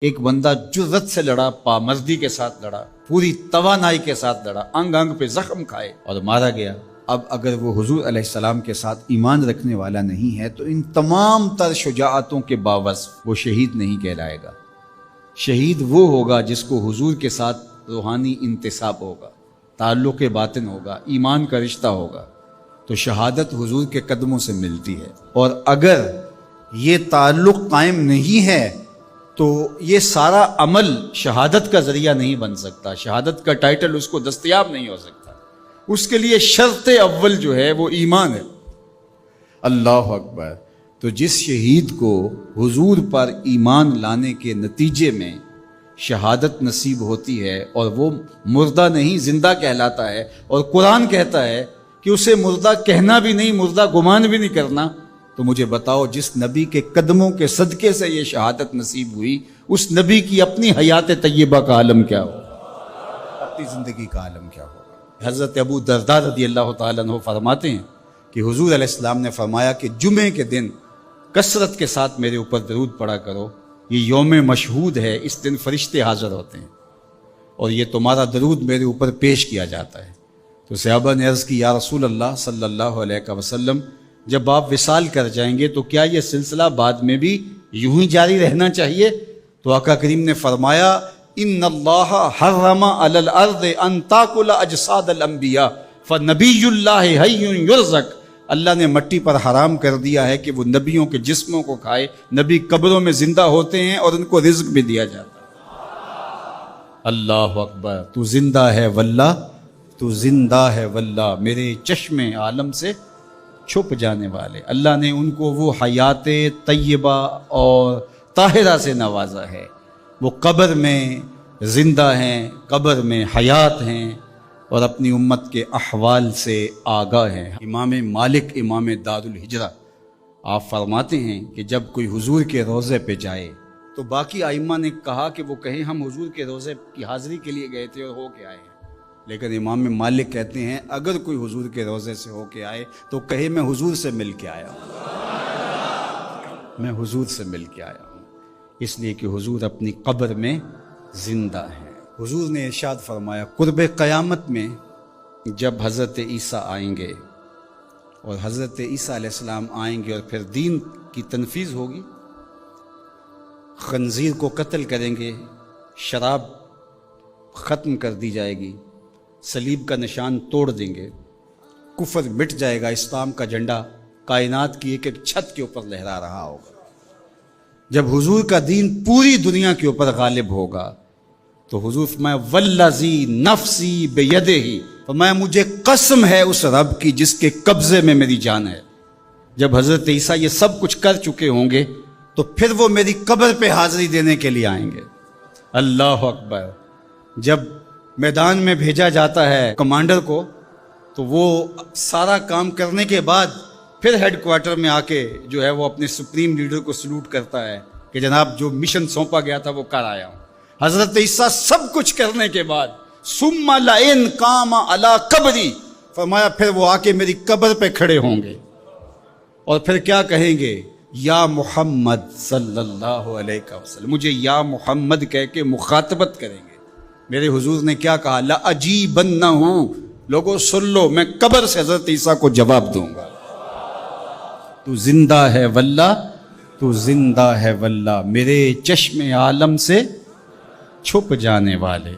ایک بندہ جرت سے لڑا، پامردی کے ساتھ لڑا، پوری توانائی کے ساتھ لڑا، انگ انگ پہ زخم کھائے اور مارا گیا۔ اب اگر وہ حضور علیہ السلام کے ساتھ ایمان رکھنے والا نہیں ہے تو ان تمام تر شجاعتوں کے باوجود وہ شہید نہیں کہلائے گا۔ شہید وہ ہوگا جس کو حضور کے ساتھ روحانی انتساب ہوگا، تعلق باطن ہوگا، ایمان کا رشتہ ہوگا، تو شہادت حضور کے قدموں سے ملتی ہے۔ اور اگر یہ تعلق قائم نہیں ہے تو یہ سارا عمل شہادت کا ذریعہ نہیں بن سکتا، شہادت کا ٹائٹل اس کو دستیاب نہیں ہو سکتا۔ اس کے لیے شرط اول جو ہے وہ ایمان ہے۔ اللہ اکبر۔ تو جس شہید کو حضور پر ایمان لانے کے نتیجے میں شہادت نصیب ہوتی ہے اور وہ مردہ نہیں زندہ کہلاتا ہے، اور قرآن کہتا ہے کہ اسے مردہ کہنا بھی نہیں، مردہ گمان بھی نہیں کرنا، تو مجھے بتاؤ جس نبی کے قدموں کے صدقے سے یہ شہادت نصیب ہوئی، اس نبی کی اپنی حیات طیبہ کا عالم کیا ہوگا، اپنی زندگی کا عالم کیا ہوگا۔ حضرت ابو درداء رضی اللہ تعالیٰ عنہ فرماتے ہیں کہ حضور علیہ السلام نے فرمایا کہ جمعے کے دن کثرت کے ساتھ میرے اوپر درود پڑھا کرو، یہ یوم مشہود ہے، اس دن فرشتے حاضر ہوتے ہیں اور یہ تمہارا درود میرے اوپر پیش کیا جاتا ہے۔ تو صحابہ نے عرض کی یا رسول اللہ صلی اللہ علیہ وسلم، جب آپ وصال کر جائیں گے تو کیا یہ سلسلہ بعد میں بھی یوں ہی جاری رہنا چاہیے؟ تو آقا کریم نے فرمایا ان اللہ حرم علی الارض ان تاکل اجساد الانبیاء فنبی اللہ حی یرزق، اللہ نے مٹی پر حرام کر دیا ہے کہ وہ نبیوں کے جسموں کو کھائے، نبی قبروں میں زندہ ہوتے ہیں اور ان کو رزق بھی دیا جاتا ہے۔ اللہ اکبر۔ تو زندہ ہے واللہ، تو زندہ ہے واللہ، میرے چشم عالم سے چھپ جانے والے۔ اللہ نے ان کو وہ حیات طیبہ اور طاہرہ سے نوازا ہے، وہ قبر میں زندہ ہیں، قبر میں حیات ہیں اور اپنی امت کے احوال سے آگاہ ہیں۔ امام مالک امام دار الہجرہ آپ فرماتے ہیں کہ جب کوئی حضور کے روضے پہ جائے تو باقی ائمہ نے کہا کہ وہ کہیں ہم حضور کے روضے کی حاضری کے لیے گئے تھے اور ہو کے آئے ہیں، لیکن امام مالک کہتے ہیں اگر کوئی حضور کے روضے سے ہو کے آئے تو کہے میں حضور سے مل کے آیا ہوں، میں حضور سے مل کے آیا ہوں، اس لیے کہ حضور اپنی قبر میں زندہ ہے۔ حضور نے ارشاد فرمایا قرب قیامت میں جب حضرت عیسیٰ آئیں گے اور حضرت عیسیٰ علیہ السلام آئیں گے اور پھر دین کی تنفیذ ہوگی، خنزیر کو قتل کریں گے، شراب ختم کر دی جائے گی، صلیب کا نشان توڑ دیں گے، کفر مٹ جائے گا، اسلام کا جھنڈا کائنات کی ایک ایک چھت کے اوپر لہرا رہا ہوگا۔ جب حضور کا دین پوری دنیا کے اوپر غالب ہوگا تو حضور فرمایا والذی نفسی بیدہ، فرمایا مجھے قسم ہے اس رب کی جس کے قبضے میں میری جان ہے۔ جب حضرت عیسیٰ یہ سب کچھ کر چکے ہوں گے تو پھر وہ میری قبر پہ حاضری دینے کے لیے آئیں گے۔ اللہ اکبر۔ جب میدان میں بھیجا جاتا ہے کمانڈر کو تو وہ سارا کام کرنے کے بعد پھر ہیڈ کوارٹر میں آ کے جو ہے وہ اپنے سپریم لیڈر کو سلوٹ کرتا ہے کہ جناب جو مشن سونپا گیا تھا وہ کر آیا ہوں۔ حضرت عیسیٰ سب کچھ کرنے کے بعد ثم لئن قام علی قبری، فرمایا پھر وہ آ کے میری قبر پہ کھڑے ہوں گے اور پھر کیا کہیں گے یا محمد صلی اللہ علیہ وسلم، مجھے یا محمد کہہ کے مخاطبت کریں گے۔ میرے حضور نے کیا کہا لأجیبنہ، لوگوں سن لو میں قبر سے حضرت عیسیٰ کو جواب دوں گا، تو زندہ ہے واللہ، تو زندہ ہے واللہ، میرے چشم عالم سے چھپ جانے والے۔